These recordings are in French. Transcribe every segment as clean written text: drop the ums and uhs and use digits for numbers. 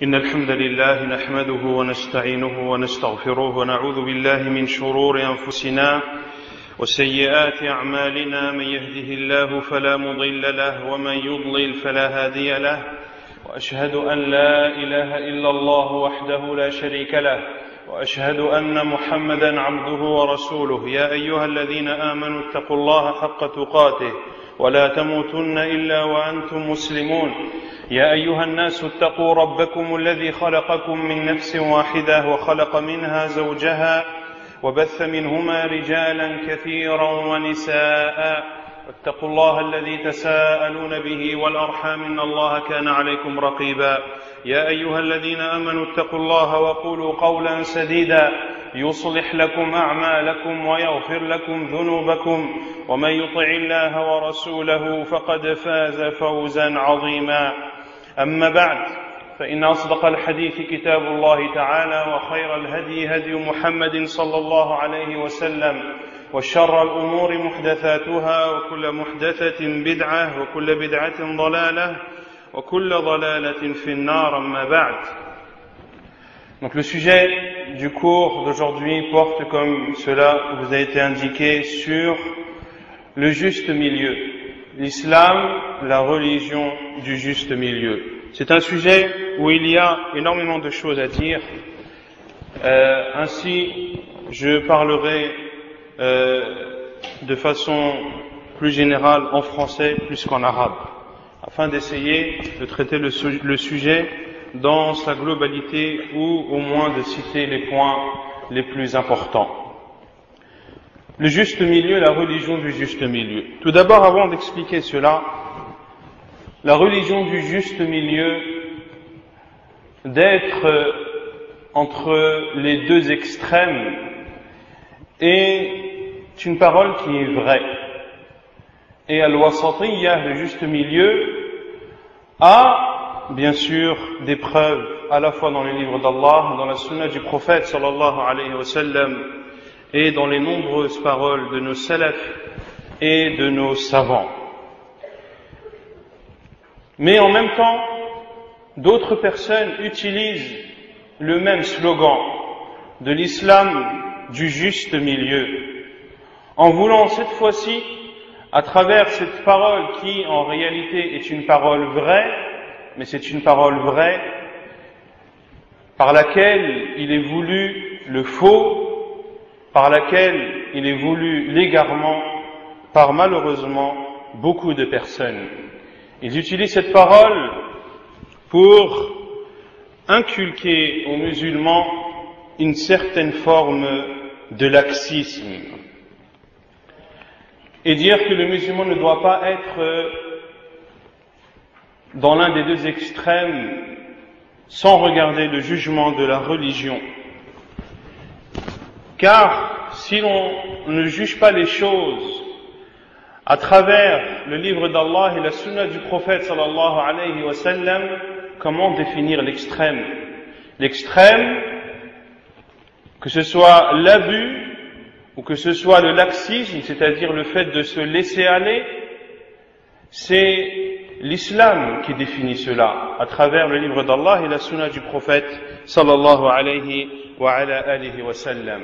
إن الحمد لله نحمده ونستعينه ونستغفره ونعوذ بالله من شرور أنفسنا وسيئات أعمالنا. من يهده الله فلا مضل له ومن يضلل فلا هادي له، وأشهد أن لا إله إلا الله وحده لا شريك له، وأشهد أن محمدا عبده ورسوله. يا أيها الذين آمنوا اتقوا الله حق تقاته ولا تموتن إلا وأنتم مسلمون. يا أيها الناس اتقوا ربكم الذي خلقكم من نفس واحدة وخلق منها زوجها وبث منهما رجالا كثيرا ونساء، واتقوا الله الذي تساءلون به والأرحام إن الله كان عليكم رقيبا. يا أيها الذين آمنوا اتقوا الله وقولوا قولا سديدا يصلح لكم أعمالكم ويغفر لكم ذنوبكم، ومن يطع الله ورسوله فقد فاز فوزا عظيما. أما بعد، فإن أصدق الحديث كتاب الله تعالى، وخير الهدي هدي محمد صلى الله عليه وسلم، وشر الأمور محدثاتها، وكل محدثة بدعة، وكل بدعة ضلالة، وكل ضلالة في النار. أما بعد. Donc le sujet du cours d'aujourd'hui porte, comme cela vous a été indiqué, sur le juste milieu. L'islam, la religion du juste milieu. C'est un sujet où il y a énormément de choses à dire. Ainsi, je parlerai de façon plus générale en français plus qu'en arabe, afin d'essayer de traiter le sujet dans sa globalité, ou au moins de citer les points les plus importants. Le juste milieu, la religion du juste milieu. Tout d'abord, avant d'expliquer cela, la religion du juste milieu, d'être entre les deux extrêmes, est une parole qui est vraie. Et al-wasatiyya, le juste milieu, a bien sûr des preuves à la fois dans les livres d'Allah, dans la sunna du prophète sallallahu alayhi wa sallam, et dans les nombreuses paroles de nos salafs et de nos savants. Mais en même temps, d'autres personnes utilisent le même slogan de l'islam du juste milieu, en voulant cette fois-ci, à travers cette parole qui en réalité est une parole vraie, mais c'est une parole vraie par laquelle il est voulu le faux, par laquelle il est voulu l'égarement par malheureusement beaucoup de personnes. Ils utilisent cette parole pour inculquer aux musulmans une certaine forme de laxisme et dire que le musulman ne doit pas être dans l'un des deux extrêmes sans regarder le jugement de la religion. Car si l'on ne juge pas les choses à travers le livre d'Allah et la sunna du prophète sallallahu alayhi wa sallam, comment définir l'extrême? L'extrême, que ce soit l'abus ou que ce soit le laxisme, c'est-à-dire le fait de se laisser aller, c'est l'islam qui définit cela à travers le livre d'Allah et la sunna du prophète sallallahu alayhi wa alihi wa sallam.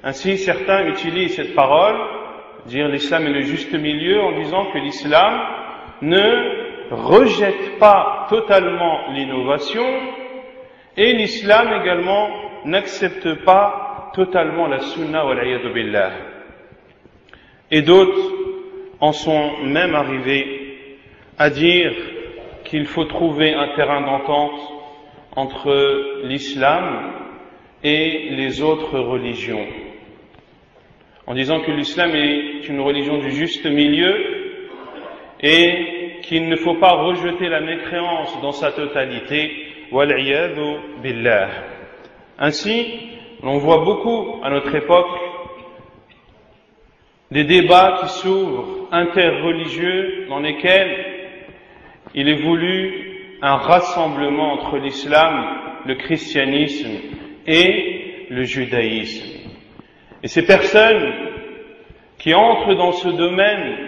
Ainsi, certains utilisent cette parole, dire l'islam est le juste milieu, en disant que l'islam ne rejette pas totalement l'innovation, et l'islam également n'accepte pas totalement la sunna wal iyadu billah. Et d'autres en sont même arrivés à dire qu'il faut trouver un terrain d'entente entre l'islam et les autres religions, en disant que l'islam est une religion du juste milieu et qu'il ne faut pas rejeter la mécréance dans sa totalité, wal iyadu billah. Ainsi, on voit beaucoup à notre époque des débats qui s'ouvrent interreligieux dans lesquels il est voulu un rassemblement entre l'islam, le christianisme et le judaïsme. Et ces personnes qui entrent dans ce domaine,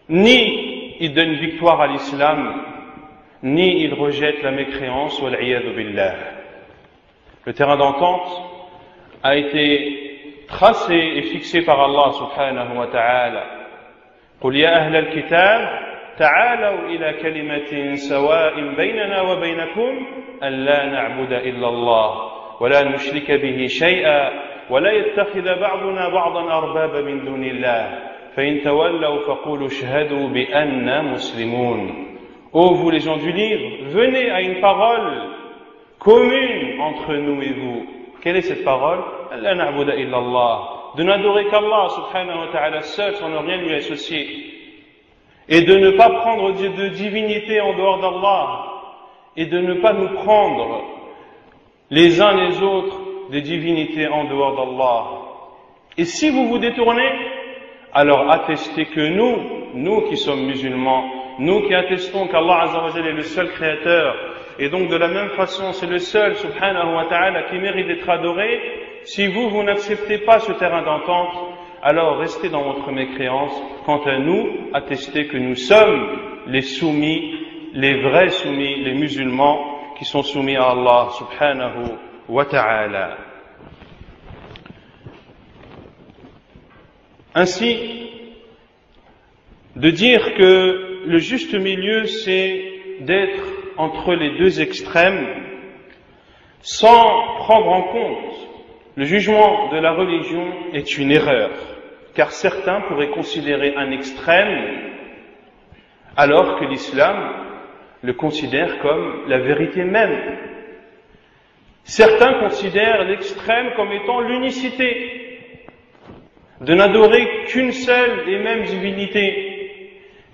ni ils donnent victoire à l'islam, ni ils rejettent la mécréance, wal-'iyadhu billah. Le terrain d'entente a été tracé et fixé par Allah subhanahu wa ta'ala. قل يا أهل الكتاب تعالوا إلى كلمة سواء بيننا وبينكم ألا نعبد إلا الله ولا نشرك به شيئا ولا يتخذ بعضنا بعضا أربابا من دون الله فإن تولوا فقولوا اشهدوا بأننا مسلمون. Ô vous les gens du livre, venez à une parole commune entre nous et vous. Quelle est cette parole? ألا نعبد إلا الله. De n'adorer qu'Allah subhanahu wa ta'ala seul sans ne rien lui associer. Et de ne pas prendre de divinité en dehors d'Allah. Et de ne pas nous prendre les uns les autres des divinités en dehors d'Allah. Et si vous vous détournez, alors attestez que nous qui sommes musulmans, nous qui attestons qu'Allah Azza wa Jalla est le seul créateur, et donc de la même façon c'est le seul subhanahu wa ta'ala qui mérite d'être adoré, si vous n'acceptez pas ce terrain d'entente, alors restez dans votre mécréance. Quant à nous, attestez que nous sommes les soumis, les vrais soumis, les musulmans qui sont soumis à Allah subhanahu wa ta'ala. Ainsi, de dire que le juste milieu c'est d'être entre les deux extrêmes sans prendre en compte le jugement de la religion est une erreur, car certains pourraient considérer un extrême alors que l'islam le considère comme la vérité même. Certains considèrent l'extrême comme étant l'unicité, de n'adorer qu'une seule et même divinité,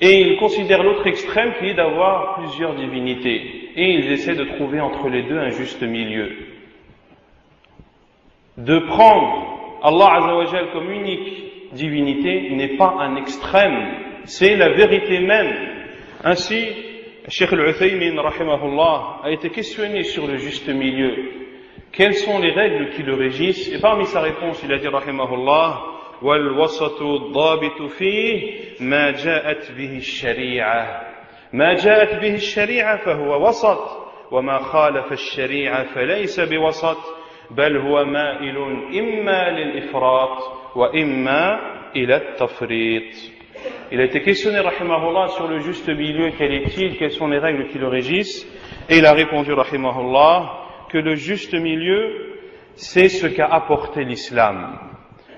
et ils considèrent l'autre extrême qui est d'avoir plusieurs divinités, et ils essaient de trouver entre les deux un juste milieu. De prendre Allah Azza wa Jal comme unique divinité n'est pas un extrême, c'est la vérité même. Ainsi, Cheikh Al-Uthaymin rahimahullah a été questionné sur le juste milieu. Quelles sont les règles qui le régissent? Et parmi sa réponse, il a dit rahimahullah: والوسط الضابط فيه ما جاءت به الشريعة ما جاءت به الشريعة فهو وسط وما خالف الشريعة فليس بوسط بل هو مائل إما للإفراط وإما إلى التفريط. Il a été questionné rahimahullah sur le juste milieu, quel est-il, quelles sont les règles qui le régissent, et il a répondu rahimahullah que le juste milieu c'est ce qu'a apporté l'islam.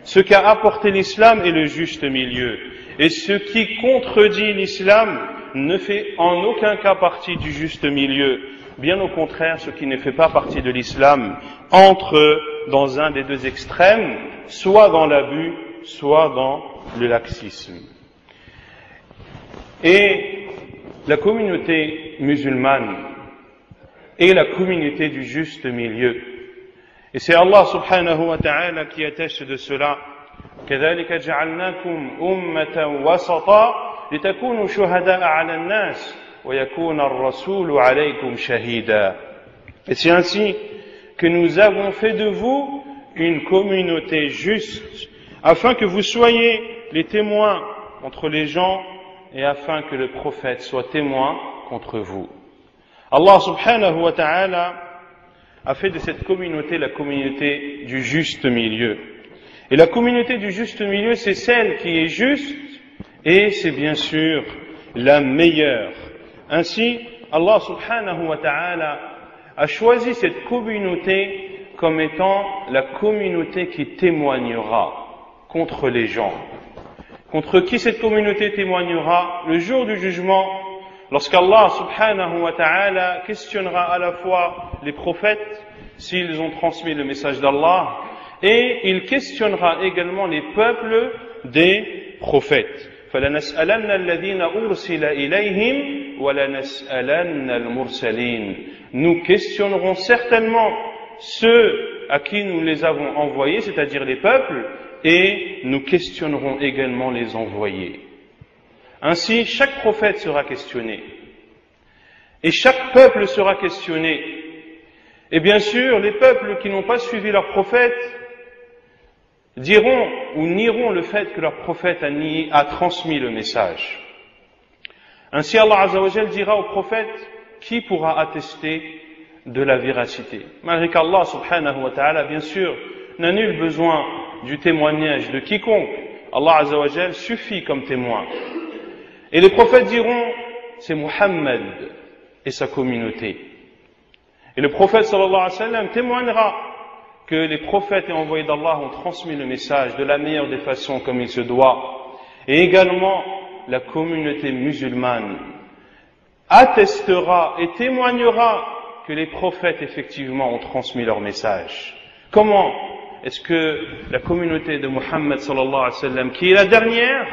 Ce qu'a apporté l'islam est le juste milieu. Et ce qui contredit l'islam ne fait en aucun cas partie du juste milieu. Bien au contraire, ce qui ne fait pas partie de l'islam entre dans un des deux extrêmes, soit dans l'abus, soit dans le laxisme. Et la communauté musulmane est la communauté du juste milieu. Et c'est Allah subhanahu wa ta'ala qui atteste de cela. كذلك جعلناكم أمة وسطا لتكونوا شهداء على الناس ويكون الرسول عليكم شهيدا. Et c'est ainsi que nous avons fait de vous une communauté juste, afin que vous soyez les témoins contre les gens et afin que le prophète soit témoin contre vous. Allah subhanahu wa ta'ala a fait de cette communauté la communauté du juste milieu. Et la communauté du juste milieu, c'est celle qui est juste et c'est bien sûr la meilleure. Ainsi, Allah subhanahu wa ta'ala a choisi cette communauté comme étant la communauté qui témoignera contre les gens. Contre qui cette communauté témoignera? Le jour du jugement, lorsqu'Allah subhanahu wa ta'ala questionnera à la fois les prophètes s'ils ont transmis le message d'Allah, et il questionnera également les peuples des prophètes. فَلَنَسْأَلَنَّ الَّذِينَ أُرْسِلَ إِلَيْهِمْ وَلَنَسْأَلَنَّ الْمُرْسَلِينَ. Nous questionnerons certainement ceux à qui nous les avons envoyés, c'est-à-dire les peuples, et nous questionnerons également les envoyés. Ainsi, chaque prophète sera questionné, et chaque peuple sera questionné. Et bien sûr, les peuples qui n'ont pas suivi leur prophète diront ou nieront le fait que leur prophète a transmis le message. Ainsi Allah Azza wa Jal dira au prophète: qui pourra attester de la véracité? Malgré qu'Allah subhanahu wa ta'ala, bien sûr, n'a nul besoin du témoignage de quiconque. Allah azza wa jal suffit comme témoin. Et les prophètes diront, c'est Muhammad et sa communauté. Et le prophète sallallahu alayhi wa sallam témoignera que les prophètes et envoyés d'Allah ont transmis le message de la meilleure des façons comme il se doit. Et également, la communauté musulmane attestera et témoignera que les prophètes effectivement ont transmis leur message. Comment est-ce que la communauté de Muhammad sallallahu alayhi wa sallam, qui est la dernière,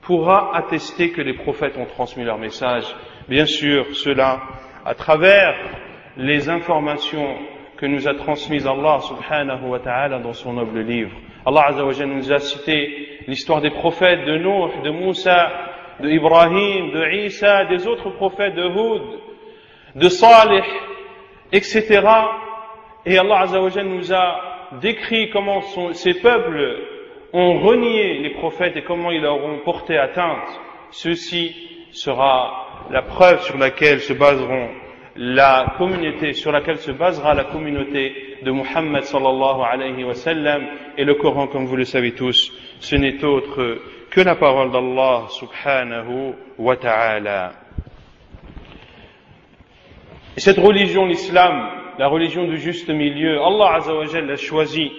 pourra attester que les prophètes ont transmis leur message? Bien sûr, cela à travers les informations que nous a transmises Allah subhanahu wa ta'ala dans son noble livre. Allah azza wa jalla nous a cité l'histoire des prophètes de Nuh, de Moussa, de Ibrahim, de Isa, des autres prophètes de Hud, de Salih, etc. Et Allah azza wa jalla nous a décrit comment ces peuples ont renié les prophètes et comment ils leur ont porté atteinte. Ceci sera la preuve sur laquelle se basera la communauté de Muhammad sallallahu alayhi wa sallam. Et le Coran, comme vous le savez tous, ce n'est autre que la parole d'Allah subhanahu wa ta'ala. Et cette religion, l'islam, la religion du juste milieu, Allah azza wa jalla l'a choisie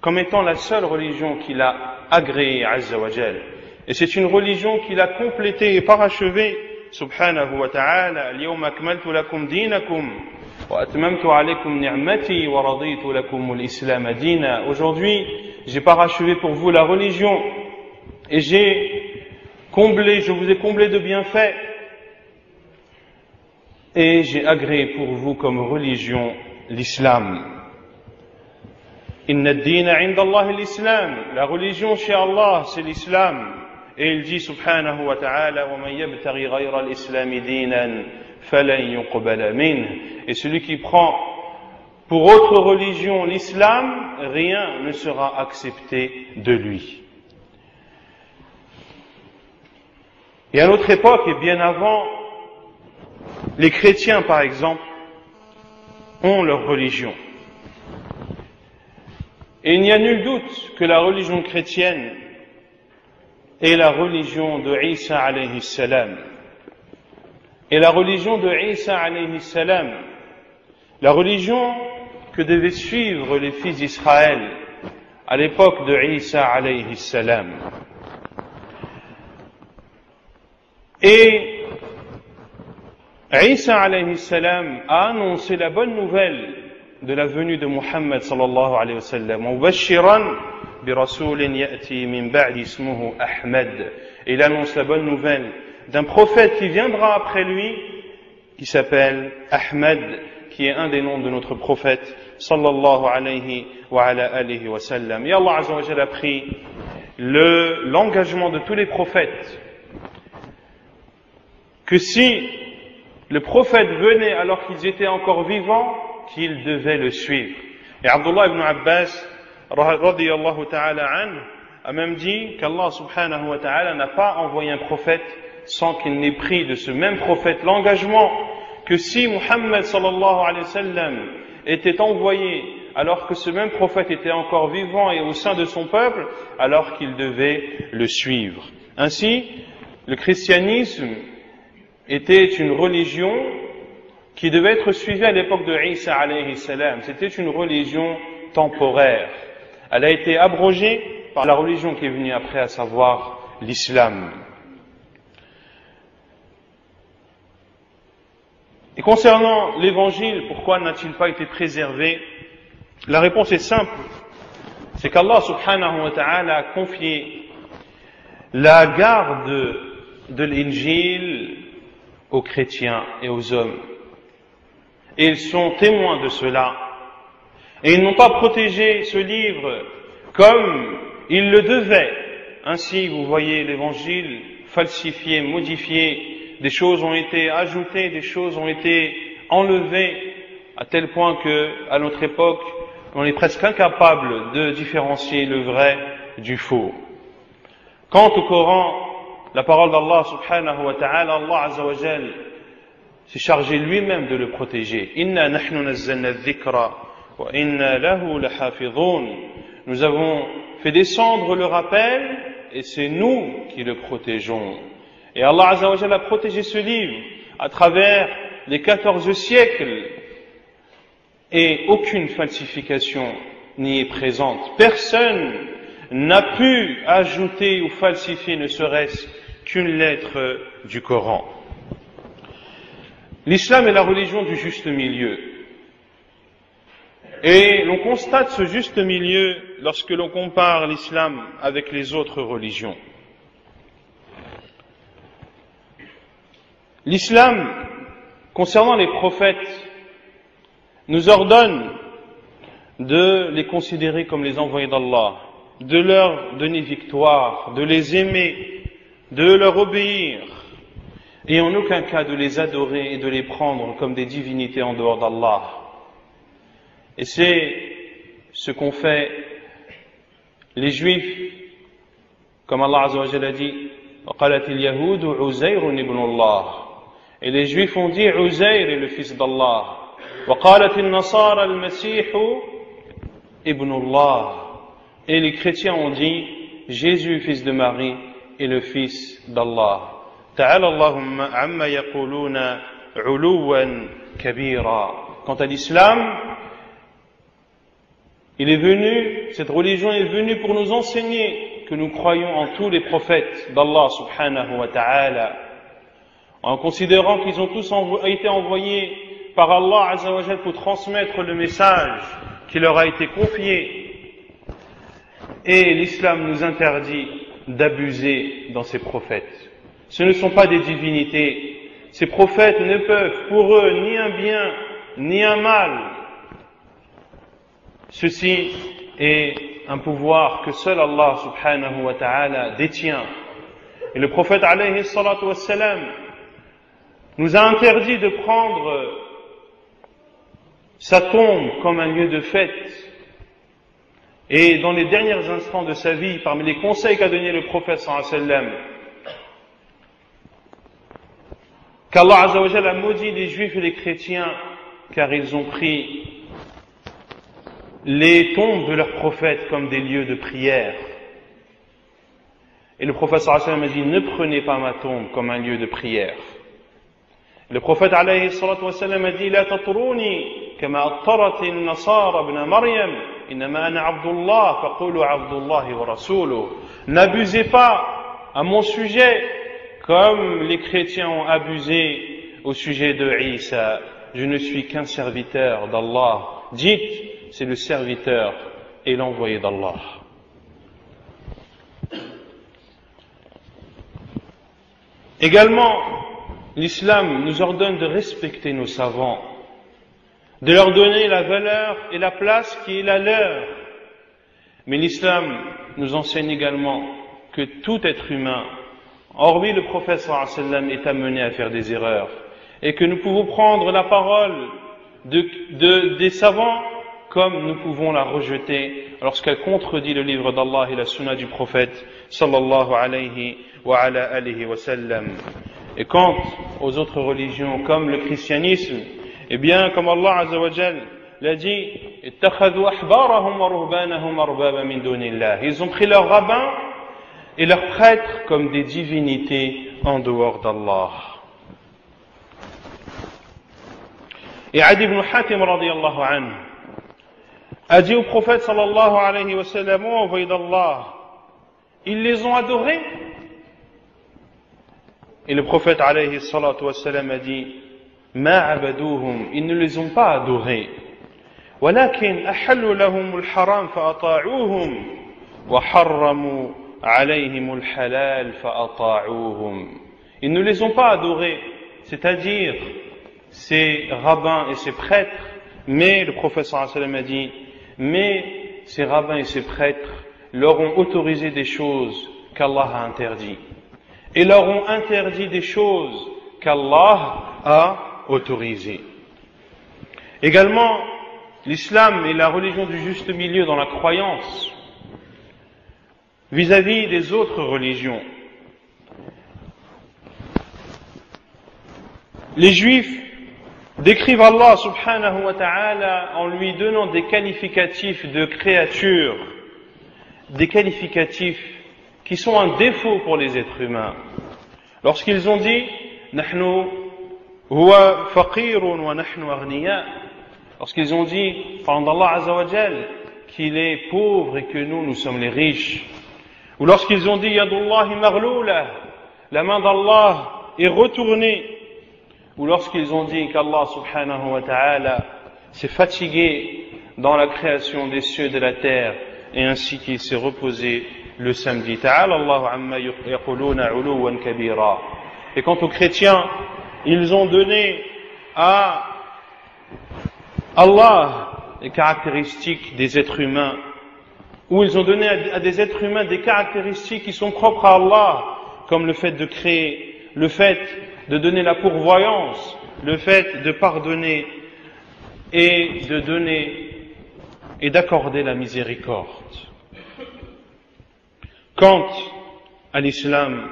comme étant la seule religion qu'il a agréée azza wa jalla. Et c'est une religion qu'il a complétée et parachevée subhanahu wa ta'ala. Al-yawma akmaltu lakum dinakum wa atmamtu alaykum ni'mati wa raditu lakum al-islam dina. Aujourd'hui, j'ai parachevé pour vous la religion et je vous ai comblé de bienfaits et j'ai agréé pour vous comme religion l'islam. Inna ad-dina 'inda Allah al-islam. La religion chez Allah, c'est l'islam. Et il dit subhanahu wa ta'ala, wa man yabtaghi ghayra al-islam dinan falan yuqbala minh. Et celui qui prend pour autre religion l'islam, rien ne sera accepté de lui. Et à notre époque, et bien avant, les chrétiens, par exemple, ont leur religion. Et il n'y a nul doute que la religion chrétienne est la religion de Isa alayhi salam. Et la religion de Isa alayhi salam, la religion que devaient suivre les fils d'Israël à l'époque de Isa alayhi salam. Et Isa alayhi salam a annoncé la bonne nouvelle de la venue de Muhammad sallallahu alayhi wa sallam. Mubashiran bi rasulin ya'ti min ba'di ismuhu Ahmad. Il annonce la bonne nouvelle d'un prophète qui viendra après lui, qui s'appelle Ahmad, qui est un des noms de notre prophète sallallahu alayhi wa ala alihi wa sallam. Et Allah azza wa jalla a pris l'engagement de tous les prophètes que si le prophète venait alors qu'ils étaient encore vivants, qu'ils devaient le suivre. Et Abdullah ibn Abbas radiyallahu ta'ala anhu a même dit qu'Allah subhanahu wa ta'ala n'a pas envoyé un prophète sans qu'il n'ait pris de ce même prophète l'engagement que si Muhammad sallallahu alayhi wa sallam était envoyé alors que ce même prophète était encore vivant et au sein de son peuple, alors qu'il devait le suivre. Ainsi, le christianisme était une religion qui devait être suivie à l'époque de Isa alayhi salam. C'était une religion temporaire. Elle a été abrogée par la religion qui est venue après, à savoir l'islam. Et concernant l'évangile, pourquoi n'a-t-il pas été préservé? La réponse est simple. C'est qu'Allah subhanahu wa ta'ala a confié la garde de l'Injil aux chrétiens et aux hommes. Et ils sont témoins de cela. Et ils n'ont pas protégé ce livre comme ils le devaient. Ainsi, vous voyez l'évangile falsifié, modifié, des choses ont été ajoutées, des choses ont été enlevées, à tel point que, à notre époque, on est presque incapable de différencier le vrai du faux. Quant au Coran, la parole d'Allah subhanahu wa ta'ala, Allah azza wa jal s'est chargé lui-même de le protéger. Inna nahnu nazzalna dhikra wa inna lahu lahafidhun. Nous avons fait descendre le rappel et c'est nous qui le protégeons. Et Allah Azza wa Jalla a protégé ce livre à travers les 14 siècles et aucune falsification n'y est présente. Personne n'a pu ajouter ou falsifier ne serait-ce qu'une lettre du Coran. L'islam est la religion du juste milieu. Et l'on constate ce juste milieu lorsque l'on compare l'islam avec les autres religions. L'islam, concernant les prophètes, nous ordonne de les considérer comme les envoyés d'Allah, de leur donner victoire, de les aimer, de leur obéir, et en aucun cas de les adorer et de les prendre comme des divinités en dehors d'Allah. Et c'est ce qu'ont fait les Juifs, comme Allah Azza wa Jalla a dit, وَقَالَتِ الْيَهُودُ عُزَيْرٌ ibn Allah. Et les Juifs ont dit Uzair est le fils d'Allah. وَقَالَتِ النَّصَارَى الْمَسِيحُ ibn Allah. Et les chrétiens ont dit Jésus, fils de Marie, est le fils d'Allah. تعالى اللهم عما يقولون علوا كبيرا. Quant à l'islam, cette religion est venue pour nous enseigner que nous croyons en tous les prophètes d'Allah subhanahu wa ta'ala, en considérant qu'ils ont tous été envoyés par Allah azza wa jalla pour transmettre le message qui leur a été confié. Et l'islam nous interdit d'abuser dans ces prophètes. Ce ne sont pas des divinités. Ces prophètes ne peuvent pour eux ni un bien ni un mal. Ceci est un pouvoir que seul Allah subhanahu wa ta'ala détient. Et le prophète alayhi salatu wassalam nous a interdit de prendre sa tombe comme un lieu de fête. Et dans les derniers instants de sa vie, parmi les conseils qu'a donné le prophète sallallahu alayhi wa sallam, qu'Allah Azza wa Jalla a maudit les juifs et les chrétiens car ils ont pris les tombes de leurs prophètes comme des lieux de prière. Et le prophète sallallahu alayhi wa sallam a dit, ne prenez pas ma tombe comme un lieu de prière. Le prophète alayhi salatu wa sallam a dit, la tatruni kama attarat an-nasara ibn Maryam innama ana abdullah faqulu abdullahi wa rasuluh. N'abusez pas à mon sujet comme les chrétiens ont abusé au sujet de Isa. Je ne suis qu'un serviteur d'Allah. Dites, c'est le serviteur et l'envoyé d'Allah. Également, l'islam nous ordonne de respecter nos savants, de leur donner la valeur et la place qui est la leur. Mais l'islam nous enseigne également que tout être humain, hormis le prophète sallallahu alayhi wa sallam, est amené à faire des erreurs et que nous pouvons prendre la parole des savants comme nous pouvons la rejeter lorsqu'elle contredit le livre d'Allah et la sunna du prophète sallallahu alayhi wa sallam. Et quant aux autres religions comme le christianisme, eh bien comme Allah azza wa jalla l'a dit, ittakhadhu ahbarahum wa ruhbanahum arbaba min dunillah. Ils ont pris leurs rabbins et leurs prêtres comme des divinités en dehors d'Allah. Et Adi ibn Hatim radiyallahu anhu a dit au prophète sallallahu alayhi wa sallam, ô envoyé d'Allah, ils les ont adorés. Et le prophète alayhi salatu wa sallam a dit, ma abaduhum, ils ne les ont pas adorés. Walakin ahallu lahum al-haram fa'ata'uhum wa harramu alayhim al-halal fa'ata'uhum. Ils ne les ont pas adorés, c'est-à-dire ces rabbins et ces prêtres, mais le prophète sallallahu alayhi wa sallam a dit, mais ces rabbins et ces prêtres leur ont autorisé des choses qu'Allah a interdites et leur ont interdit des choses qu'Allah a autorisées. Également, l'islam est la religion du juste milieu dans la croyance vis-à-vis des autres religions. Les Juifs décrivent Allah subhanahu wa ta'ala en lui donnant des qualificatifs de créature, des qualificatifs qui sont un défaut pour les êtres humains. Lorsqu'ils ont dit « Nahnu huwa faqirun wa nahnu aghniya », lorsqu'ils ont dit, parlant d'Allah azza wa jal, qu'il est pauvre et que nous sommes les riches, ou lorsqu'ils ont dit « Yadullahi maghlula », la main d'Allah est retournée, ou lorsqu'ils ont dit qu'Allah subhanahu wa ta'ala s'est fatigué dans la création des cieux et de la terre, et ainsi qu'il s'est reposé le samedi. Ta'ala Allahu amma yaquluna 'uluwan kabira. Et quant aux chrétiens, ils ont donné à Allah les caractéristiques des êtres humains, ou ils ont donné à des êtres humains des caractéristiques qui sont propres à Allah, comme le fait de créer, le fait de donner la pourvoyance, le fait de pardonner et de donner et d'accorder la miséricorde. Quant à l'islam,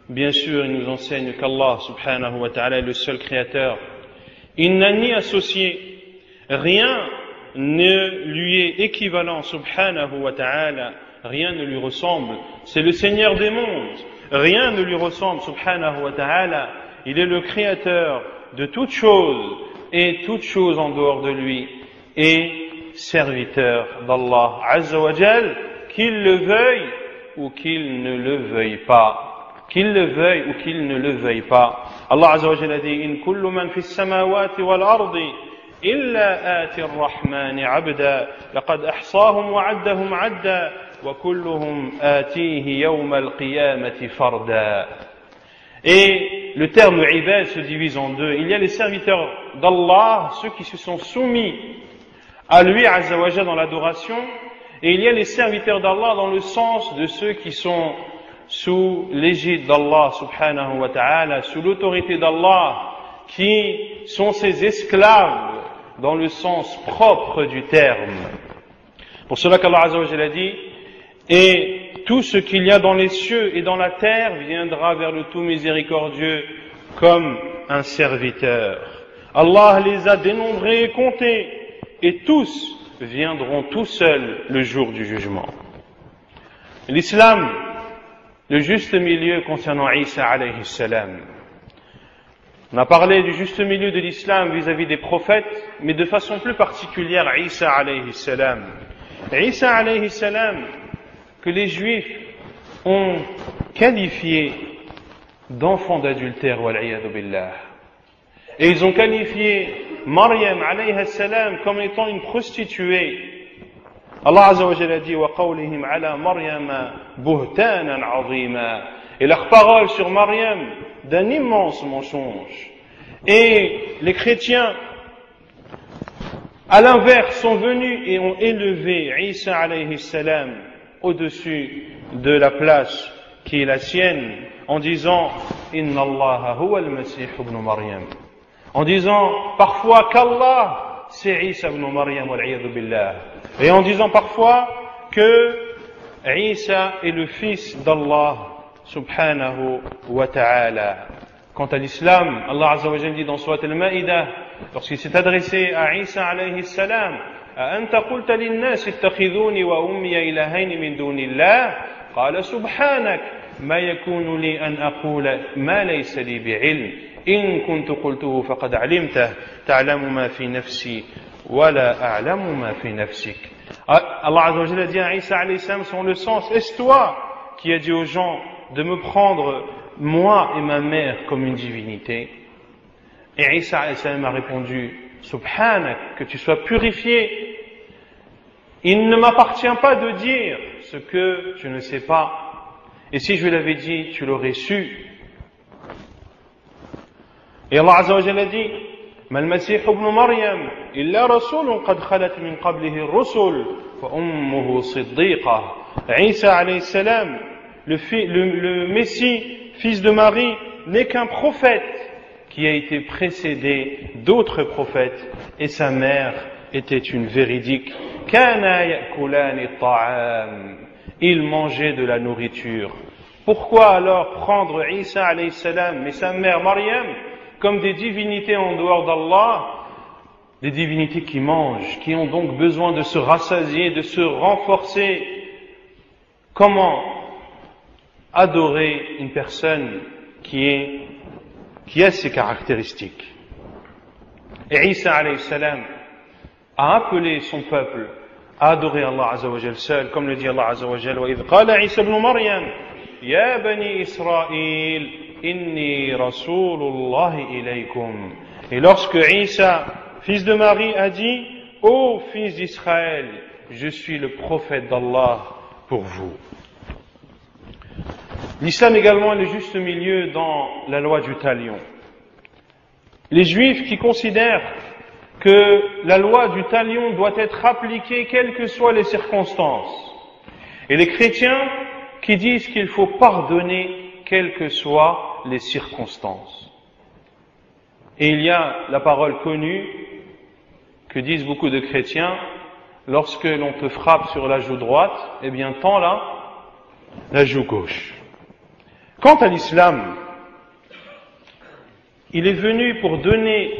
bien sûr, il nous enseigne qu'Allah subhanahu wa ta'ala est le seul créateur. Il n'a ni associé, rien ne lui est équivalent subhanahu wa ta'ala, rien ne lui ressemble. C'est le Seigneur des mondes, rien ne lui ressemble subhanahu wa ta'ala. Il est le créateur de toutes choses et toutes choses en dehors de lui, et serviteur d'Allah azza wa jal, qu'il le veuille ou qu'il ne le veuille pas, qu'il le veuille ou qu'il ne le veuille pas. Allah azza wa jal a dit: In kullu man fi as-samawati wal ardi illa ati ar-rahmani 'abda laqad ahsahum wa 'addahum 'adda wa kulluhum atihi yawm al-qiyamati farda. Et le terme ibad se divise en deux. Il y a les serviteurs d'Allah, ceux qui se sont soumis à lui azza wa jal dans l'adoration, et il y a les serviteurs d'Allah dans le sens de ceux qui sont sous l'égide d'Allah subhanahu wa ta'ala, sous l'autorité d'Allah, qui sont ses esclaves dans le sens propre du terme. Pour cela qu'Allah azza wa jal a dit: et tout ce qu'il y a dans les cieux et dans la terre viendra vers le tout miséricordieux comme un serviteur. Allah les a dénombrés et comptés, et tous viendront tout seuls le jour du jugement. L'islam, le juste milieu concernant Isa alayhi salam. On a parlé du juste milieu de l'islam vis-à-vis des prophètes, mais de façon plus particulière Isa alayhi salam. Isa alayhi salam, que les Juifs ont qualifié d'enfant d'adultère, wal-'iyadhu billah. Et ils ont qualifié Maryam alayha salam comme étant une prostituée. Allah azza wa jalla dit: wa qawlihim ala Maryam buhtanan 'azima. Et leur parole sur Maryam d'un immense mensonge. Et les chrétiens, à l'inverse, sont venus et ont élevé Isa alayhi salam au-dessus de la place qui est la sienne, en disant Inna Allah huwa al-Masih ibn Maryam, en disant parfois qu'Allah c'est Isa ibn Maryam wal-'iyadhu billah, et en disant parfois que Isa est le fils d'Allah subhanahu wa ta'ala. Quant à l'islam, Allah azza wa jalla dit dans Surat al-Ma'idah, lorsqu'il s'est adressé à Isa alayhi salam: أأنت قلت للناس اتخذوني وأمي إلهين من دون الله قال سبحانك ما يكون لي أن أقول ما ليس لي بعلم إن كنت قلته فقد علمته تعلم ما في نفسي ولا أعلم ما في نفسك. Allah Azza wa Jalla dit à Isa alayhi salam selon le sens: est-ce toi qui as dit aux gens de me prendre moi et ma mère comme une divinité? Et Isa alayhi salam a répondu: Subhanak, que tu sois purifié. Il ne m'appartient pas de dire ce que je ne sais pas. Et si je l'avais dit, tu l'aurais su. Et Allah Azza wa Jalla dit: ما المسيح ابن مريم إلا رسول قد خلت من قبله الرسل وأمه صديقة. Isa alayhi salam, le Messie, fils de Marie, n'est qu'un prophète qui a été précédé d'autres prophètes, et sa mère était une véridique. Kana ya'kulani at-ta'am. Il mangeait de la nourriture. Pourquoi alors prendre Isa alayhi salam, mais sa mère Maryam, comme des divinités en dehors d'Allah, des divinités qui mangent, qui ont donc besoin de se rassasier, de se renforcer. Comment adorer une personne qui a ces caractéristiques? Et Isa alayhi salam a appelé son peuple à adorer Allah Azza wa Jal seul, comme le dit Allah Azza wa Jal, وَإِذْ قَالَ عِيسَى ابْنُ مَرْيَمَ يَا بَنِي إِسْرَائِيلَ إِنِّي رَسُولُ اللَّهِ إِلَيْكُمْ. Et lorsque Isa, fils de Marie, a dit: ô fils d'Israël, je suis le prophète d'Allah pour vous. L'islam également est le juste milieu dans la loi du talion. Les juifs qui considèrent que la loi du talion doit être appliquée quelles que soient les circonstances. Et les chrétiens qui disent qu'il faut pardonner quelles que soient les circonstances. Et il y a la parole connue que disent beaucoup de chrétiens: lorsque l'on te frappe sur la joue droite, eh bien tends la joue gauche. Quant à l'islam, il est venu pour donner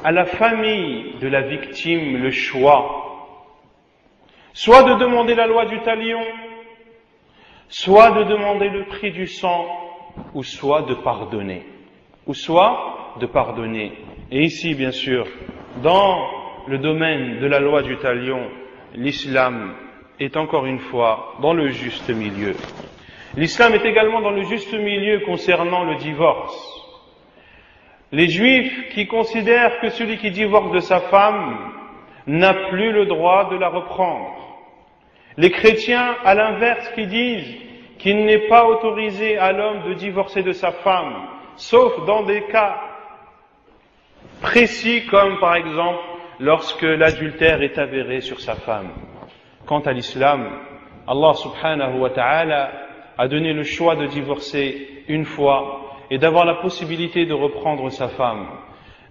à la famille de la victime le choix, soit de demander la loi du talion, soit de demander le prix du sang, ou soit de pardonner. Et ici, bien sûr, dans le domaine de la loi du talion, l'islam est encore une fois dans le juste milieu. L'islam est également dans le juste milieu concernant le divorce. Les juifs qui considèrent que celui qui divorce de sa femme n'a plus le droit de la reprendre. Les chrétiens, à l'inverse, qui disent qu'il n'est pas autorisé à l'homme de divorcer de sa femme, sauf dans des cas précis, comme par exemple lorsque l'adultère est avéré sur sa femme. Quant à l'islam, Allah subhanahu wa ta'ala a donné le choix de divorcer une fois et d'avoir la possibilité de reprendre sa femme,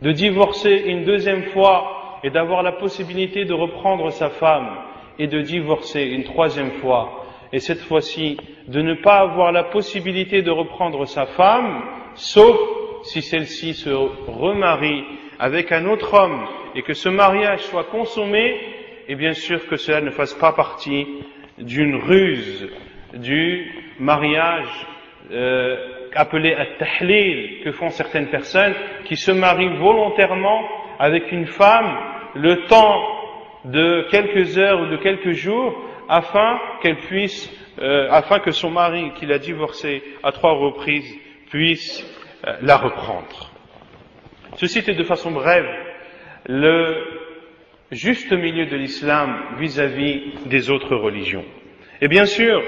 de divorcer une deuxième fois et d'avoir la possibilité de reprendre sa femme, et de divorcer une troisième fois, et cette fois-ci de ne pas avoir la possibilité de reprendre sa femme, sauf si celle-ci se remarie avec un autre homme et que ce mariage soit consommé, et bien sûr que cela ne fasse pas partie d'une ruse du mariage appelé at-tahlil que font certaines personnes qui se marient volontairement avec une femme le temps de quelques heures ou de quelques jours afin que son mari qui l'a divorcée à 3 reprises puisse la reprendre. Ceci était de façon brève le juste milieu de l'islam vis-à-vis des autres religions. Et bien sûr,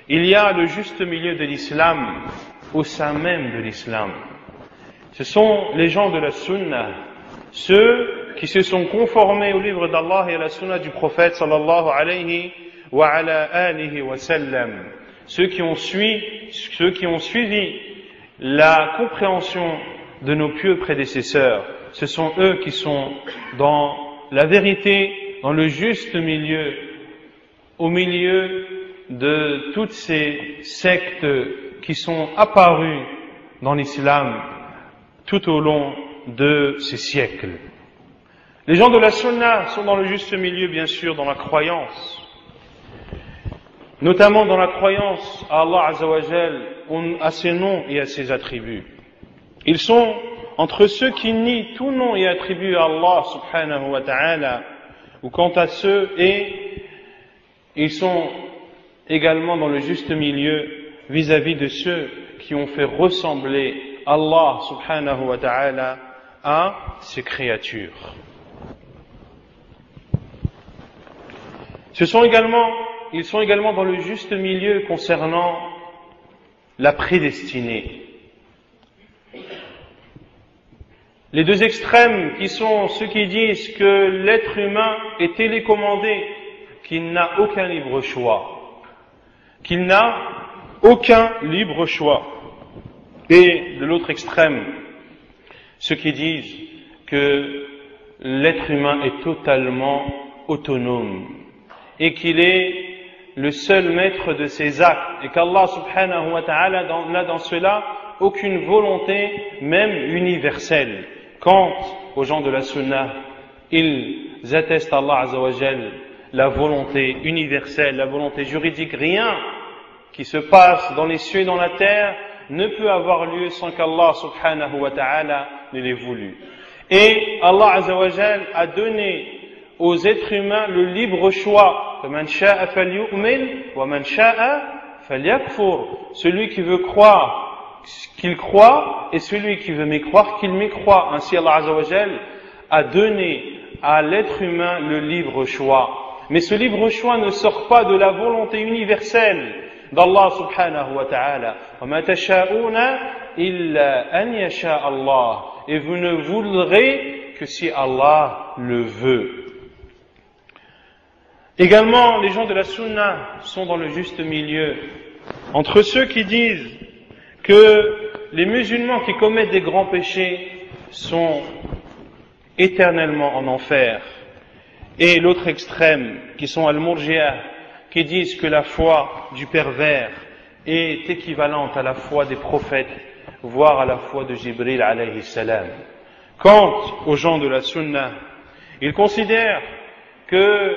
il y a le juste milieu de l'islam au sein même de l'islam. Ce sont les gens de la sunna, ceux qui se sont conformés au livre d'Allah et à la sunna du prophète sallallahu alayhi wa ala alihi wa sallam, ceux qui ont suivi la compréhension de nos pieux prédécesseurs. Ce sont eux qui sont dans la vérité, dans le juste milieu, au milieu de toutes ces sectes qui sont apparues dans l'islam tout au long de ces siècles. Les gens de la sunna sont dans le juste milieu, bien sûr, dans la croyance, notamment dans la croyance à Allah Azza wa Jal, à ses noms et à ses attributs. Ils sont entre ceux qui nient tout nom et attribut à Allah subhanahu wa ta'ala, ou quant à ceux, et ils sont également dans le juste milieu vis-à-vis de ceux qui ont fait ressembler Allah subhanahu wa ta'ala à ses créatures. Ils sont également dans le juste milieu concernant la prédestinée. Les deux extrêmes qui sont ceux qui disent que l'être humain est télécommandé, qu'il n'a aucun libre choix. Et de l'autre extrême, ceux qui disent que l'être humain est totalement autonome et qu'il est le seul maître de ses actes et qu'Allah subhanahu wa ta'ala n'a dans cela aucune volonté, même universelle. Quant aux gens de la Sunna, ils attestent à Allah Azza wa Jal la volonté universelle, la volonté juridique. Rien qui se passe dans les cieux et dans la terre ne peut avoir lieu sans qu'Allah subhanahu wa ta'ala ne l'ait voulu. Et Allah Azza wa Jal a donné aux êtres humains le libre choix. فَمَنْ شَاءَ فَلْيُؤْمِنْ وَمَنْ شَاءَ فَلْيَكْفُرْ. Celui qui veut croire, qu'il croit, et celui qui veut mécroire, qu'il mécroit. Ainsi Allah Azza wa Jal a donné à l'être humain le libre choix. Mais ce libre choix ne sort pas de la volonté universelle d'Allah subhanahu wa ta'ala. وَمَا تَشَاءُونَ إِلَّا أَنْ يَشَاءَ اللَّهُ. Et vous ne voudrez que si Allah le veut. Également, les gens de la Sunna sont dans le juste milieu entre ceux qui disent que les musulmans qui commettent des grands péchés sont éternellement en enfer, et l'autre extrême qui sont al-Murji'ah, qui disent que la foi du pervers est équivalente à la foi des prophètes, voire à la foi de Jibril alayhi salam. Quant aux gens de la Sunna, ils considèrent que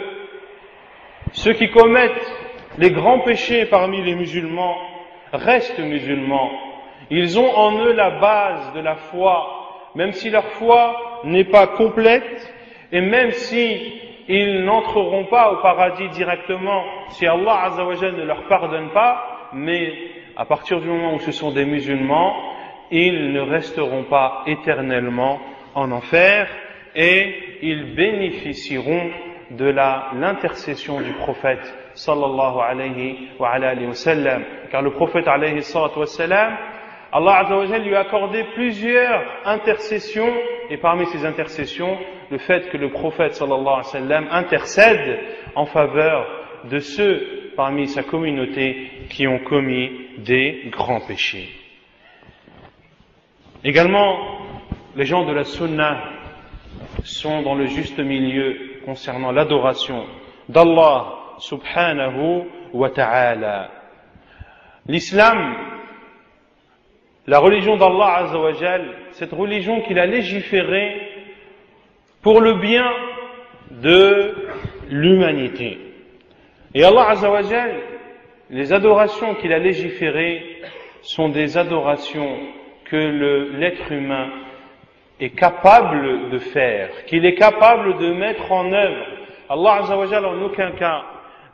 ceux qui commettent les grands péchés parmi les musulmans restent musulmans. Ils ont en eux la base de la foi, même si leur foi n'est pas complète, et même si ils n'entreront pas au paradis directement, si Allah Azza wa Jalla ne leur pardonne pas, mais à partir du moment où ce sont des musulmans, ils ne resteront pas éternellement en enfer, et ils bénéficieront de l'intercession du prophète sallallahu alayhi wa sallam. Car le prophète alayhi wa sallam, Allah Azza wa Jalla lui a accordé plusieurs intercessions, et parmi ces intercessions, le fait que le prophète sallallahu alayhi wa sallam intercède en faveur de ceux parmi sa communauté qui ont commis des grands péchés. Également, les gens de la Sunna sont dans le juste milieu concernant l'adoration d'Allah subhanahu wa ta'ala. L'islam, la religion d'Allah Azza wa Jal, cette religion qu'il a légiférée pour le bien de l'humanité. Et Allah Azza wa Jal, les adorations qu'il a légiférées sont des adorations que l'être humain est capable de faire, qu'il est capable de mettre en œuvre. Allah Azza wa Jal en aucun cas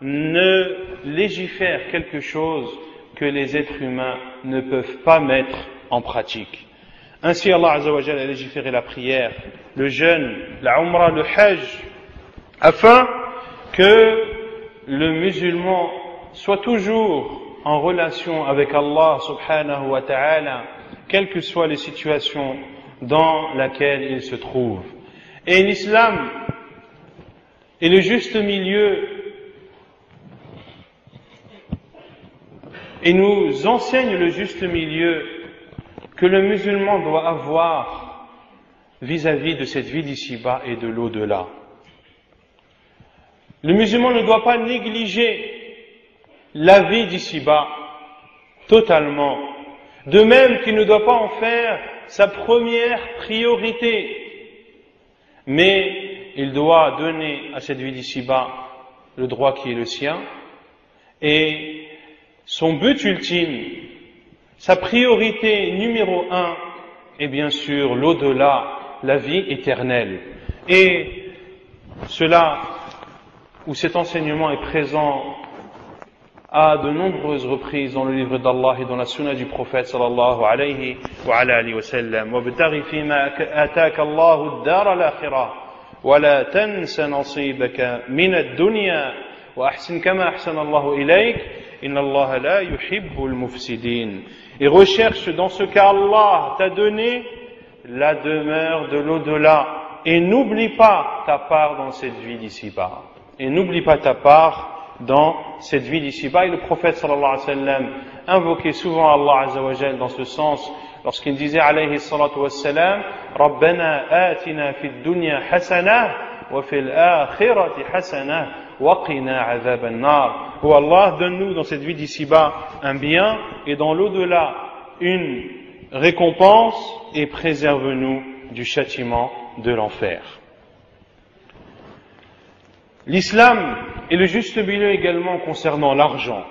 ne légifère quelque chose que les êtres humains ne peuvent pas mettre en pratique. Ainsi Allah Azza wa Jal a légiféré la prière, le jeûne, la umrah, le hajj, afin que le musulman soit toujours en relation avec Allah subhanahu wa ta'ala, quelles que soient les situations dans lesquelles il se trouve. Et l'islam est le juste milieu et nous enseigne le juste milieu que le musulman doit avoir vis-à-vis de cette vie d'ici-bas et de l'au-delà. Le musulman ne doit pas négliger la vie d'ici-bas totalement, de même qu'il ne doit pas en faire sa première priorité, mais il doit donner à cette vie d'ici-bas le droit qui est le sien, et son but ultime, sa priorité numéro 1 est bien sûr l'au-delà, la vie éternelle. Et cela, où cet enseignement est présent à de nombreuses reprises dans le livre d'Allah et dans la sunna du prophète sallallahu alayhi wa sallam. وَابْتَغِ فِيمَا آتَاكَ اللَّهُ الدَّارَ الْآخِرَةَ وَلَا تَنْسَ نَصِيبَكَ مِنَ الدُّنْيَا وَأَحْسِنْ كَمَا أَحْسَنَ اللَّهُ إِلَيْكَ إِنَّ اللَّهَ لَا يُحِبُّ الْمُفْسِدِينَ. Et recherche dans ce qu'Allah t'a donné la demeure de l'au-delà, et n'oublie pas ta part dans cette vie d'ici-bas. Et n'oublie pas ta part dans cette vie d'ici-bas. Et le prophète sallallahu alayhi wa sallam invoquait souvent Allah azza wa jal dans ce sens lorsqu'il disait alayhi salatu wa sallam Rabbana atina fid dunya hasana wa fil akhirati hasana wa qina azab an-nar. Oh Allah, donne-nous dans cette vie d'ici-bas un bien et dans l'au-delà une récompense et préserve-nous du châtiment de l'enfer. L'islam est le juste milieu également concernant l'argent.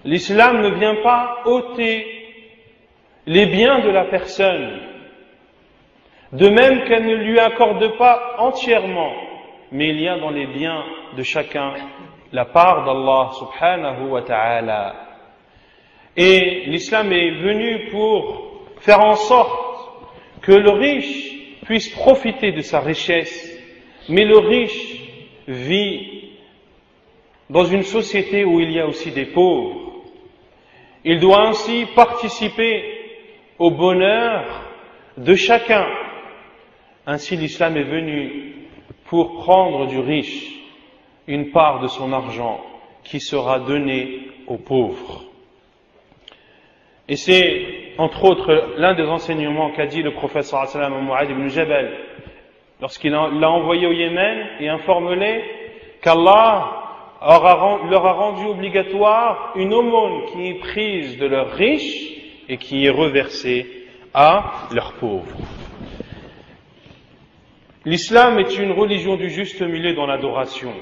L'islam ne vient pas ôter les biens de la personne, de même qu'elle ne lui accorde pas entièrement, mais il y a dans les biens de chacun la part d'Allah subhanahu wa ta'ala. Et l'islam est venu pour faire en sorte que le riche puisse profiter de sa richesse, mais le riche vit dans une société où il y a aussi des pauvres. Il doit ainsi participer au bonheur de chacun. Ainsi l'islam est venu pour prendre du riche une part de son argent qui sera donnée aux pauvres. Et c'est, entre autres, l'un des enseignements qu'a dit le prophète sallallahu alayhi wa sallam à Mu'adh ibn Jabal, lorsqu'il l'a envoyé au Yémen, et informe-les qu'Allah leur a rendu obligatoire une aumône qui est prise de leurs riches et qui est reversée à leurs pauvres. L'islam est une religion du juste milieu dans l'adoration.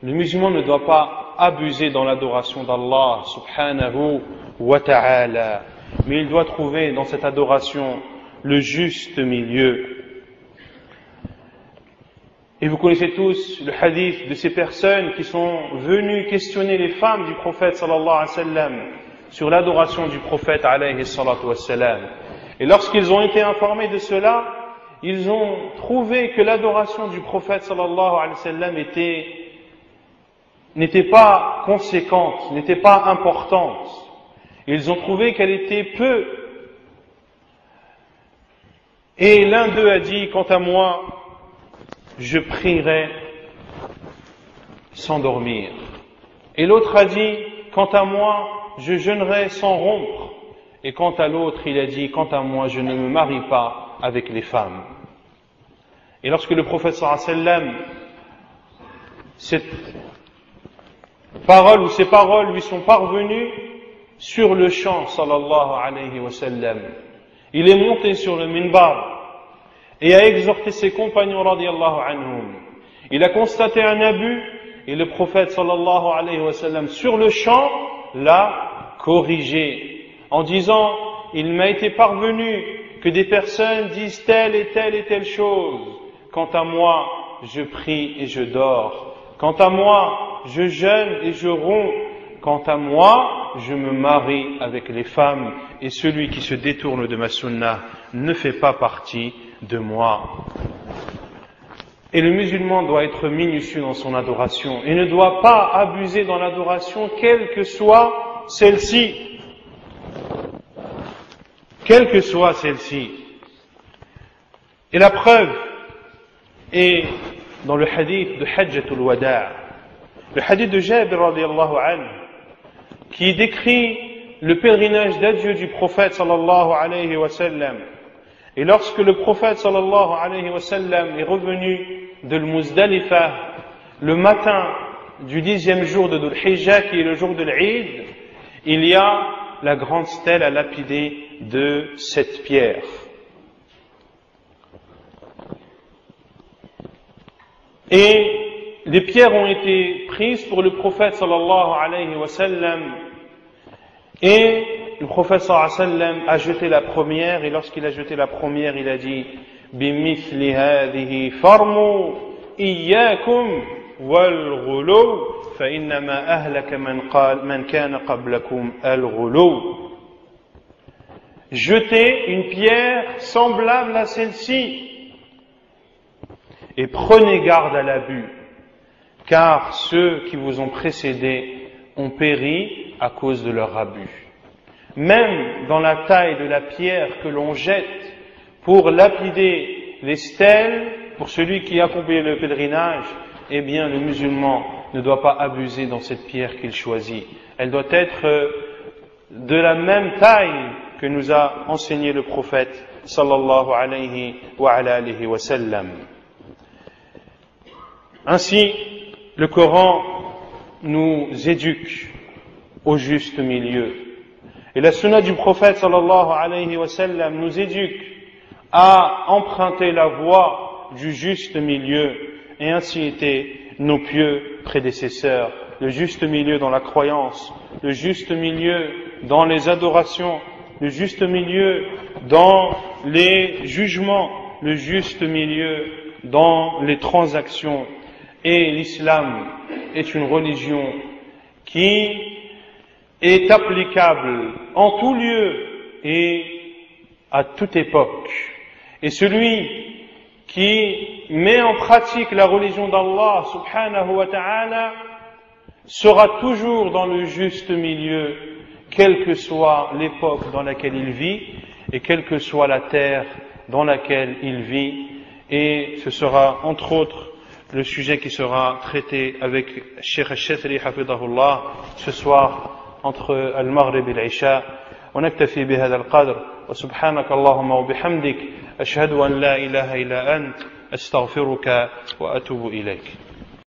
Le musulman ne doit pas abuser dans l'adoration d'Allah subhanahu wa ta'ala, mais il doit trouver dans cette adoration le juste milieu. Et vous connaissez tous le hadith de ces personnes qui sont venues questionner les femmes du prophète sallallahu alayhi wa sallam sur l'adoration du prophète alayhi salatu wa sallam. Et lorsqu'ils ont été informés de cela, ils ont trouvé que l'adoration du prophète sallallahu alayhi wa sallam n'était pas conséquente, n'était pas importante. Ils ont trouvé qu'elle était peu. Et l'un d'eux a dit, quant à moi, je prierai sans dormir. Et l'autre a dit, quant à moi, je jeûnerai sans rompre. Et quant à l'autre, il a dit, quant à moi, je ne me marie pas avec les femmes. Et lorsque le prophète sallallahu alayhi wa sallam, cette parole ou ces paroles lui sont parvenues sur le champ, sallallahu alayhi wa sallam, il est monté sur le minbar et a exhorté ses compagnons radiyallahu anhum. Il a constaté un abus et le prophète sallallahu alayhi wa sallam sur le champ l'a corrigé en disant, il m'a été parvenu que des personnes disent telle et telle chose. Quant à moi, je prie et je dors. Quant à moi, je jeûne et je romps. Quant à moi, je me marie avec les femmes. Et celui qui se détourne de ma sunna ne fait pas partie de moi. Et le musulman doit être minutieux dans son adoration et ne doit pas abuser dans l'adoration, quelle que soit celle-ci. Quelle que soit celle-ci. Et la preuve est dans le hadith de Hajjatul Wada', le hadith de Jabir radiyallahu anhu, qui décrit le pèlerinage d'adieu du prophète sallallahu alayhi wa sallam. Et lorsque le prophète sallallahu alayhi wa sallam est revenu de Muzdalifa le matin du 10e jour de Dhul Hijjah, qui est le jour de l'Eid, il y a la grande stèle à lapider de 7 pierres. Et les pierres ont été prises pour le prophète sallallahu alayhi wa sallam, et le prophète sallallahu alayhi wa sallam a jeté la première, et lorsqu'il a jeté la première, il a dit bimithli hadhihi farmu iyyakum wal ghulu fa innama ahlaka man kana qablakum al ghulu. Jetez une pierre semblable à celle-ci et prenez garde à l'abus, car ceux qui vous ont précédés ont péri à cause de leur abus. Même dans la taille de la pierre que l'on jette pour lapider les stèles, pour celui qui accomplit le pèlerinage, eh bien le musulman ne doit pas abuser dans cette pierre qu'il choisit. Elle doit être de la même taille que nous a enseigné le prophète sallallahu alayhi wa alihi wa sallam. Ainsi, le Coran nous éduque au juste milieu. Et la sunna du prophète sallallahu alayhi wa sallam nous éduque à emprunter la voie du juste milieu, et ainsi étaient nos pieux prédécesseurs. Le juste milieu dans la croyance, le juste milieu dans les adorations, le juste milieu dans les jugements, le juste milieu dans les transactions. Et l'islam est une religion qui est applicable en tout lieu et à toute époque. Et celui qui met en pratique la religion d'Allah subhanahu wa ta'ala sera toujours dans le juste milieu, quelle que soit l'époque dans laquelle il vit et quelle que soit la terre dans laquelle il vit. Et ce sera entre autres le sujet qui sera traité avec Cheikh al-Shathri hafidahullah ce soir entre al-Maghrib et l'Isha. ونكتفي بهذا القدر وسبحانك اللهم وبحمدك أشهد أن لا إله إلا أنت أستغفرك وأتوب إليك.